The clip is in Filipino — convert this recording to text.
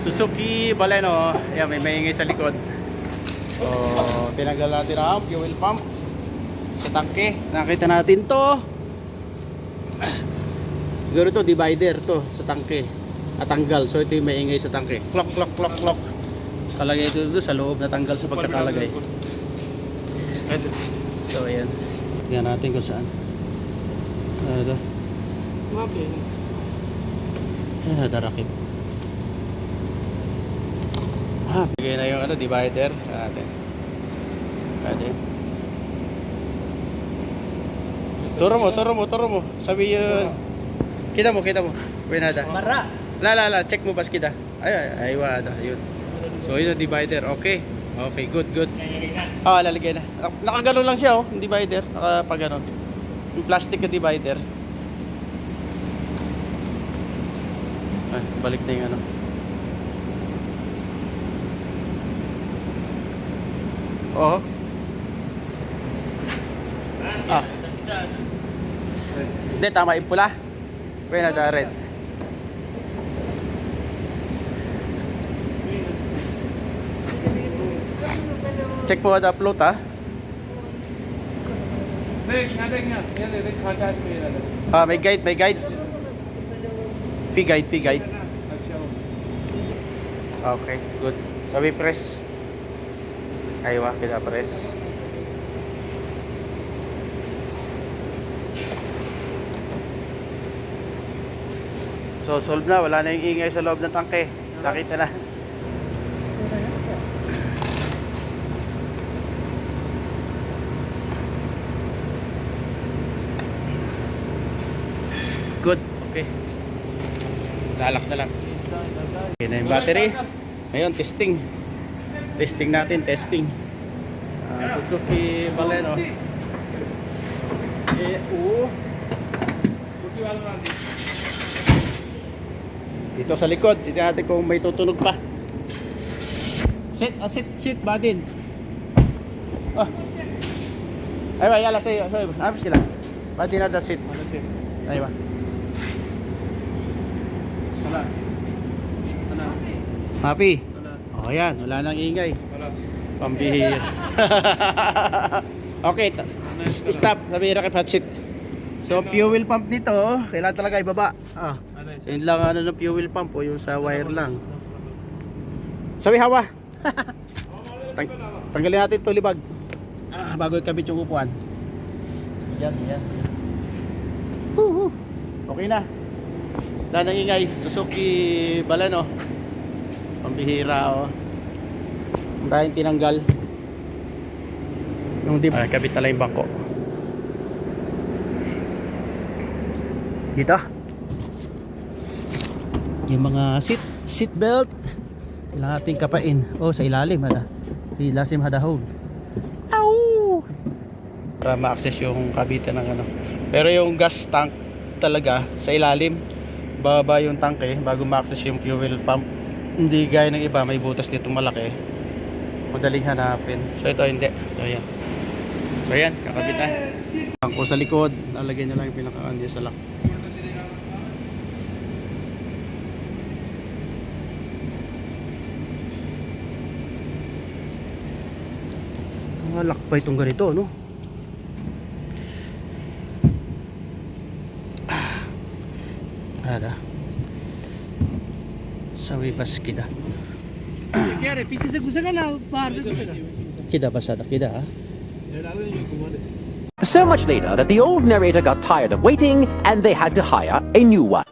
Suzuki Baleno. Ayan, may maingay sa likod. So, tinanggal natin ang fuel pump sa tangke. Nakita natin to. Siguro to divider to sa tangke. At tanggal. So ito yung maingay sa tangke. Clock, clock, clock, clock. Kalagay ito doon sa loob na tanggal sa pagkakalagay. So ayan. Tingnan natin kung saan. Ano ito? Ayan, nadarakip. Bigay na yung ano, divider natin. Pwede. Turo mo. Sabi yun. Kita mo. Buenada. Mara. La, check mo bas kita. Ay, wala. Yun. So, yun ang divider. Okay, good. Lalagay na. Nakagano lang siya, yung divider. Nakapagano. Yung plastic na divider. Ay, balik na yung ano. Oo. Hindi, tama yung pula. Pwede na red. Check mo ada upload ha. May guide. Fee guide. Okay, good. Sabi press. Aywa, kita press. So solve na, wala na yung ingay sa loob ng tangke. Nakita na. Good, okay. Lalak na lang. Okay na yung battery. Ngayon, testing. Testing natin. Suzuki Baleno. Dito sa likod, tingnan natin kung may tutunog pa. Sit ba din? Ay ba, yala sa'yo. Ayos ka lang. Ba din na sit. Ay ba? Happy? O yan, wala nang ingay. Pambihira. Okay, stop. Sabi rakip hot seat. So fuel pump nito, kailangan talaga ibaba. So yun lang ano ng fuel pump o yung sa wire lang. Sabi hawa. Tanggalin natin ito libag. Bago ikabit yung upuan. Yan. Okay na. Wala nang ingay. Suzuki Baleno. Pambihira Ang tayong tinanggal. Yung kabit na lang yung bangko. Dito. Yung mga seat belt kailangan natin kapain. Sa ilalim ilasim hole. Para ma-access yung kabitan ng ano. Pero yung gas tank talaga sa ilalim, baba yung tanke bago ma-access yung fuel pump. Hindi gaya ng iba, may butas dito malaki. Madaling hanapin. So ito hindi. So yan, kakabit na. Bangko sa likod, lalagyan nyo lang yung pinaka-on sa lock. Lock pa itong ganito, no? Ada. Sabi bas kita. क्या रे पीछे से घुसेगा ना बाहर से घुसेगा Kita basada, kita ha? So much later that the old narrator got tired of waiting and they had to hire a new one.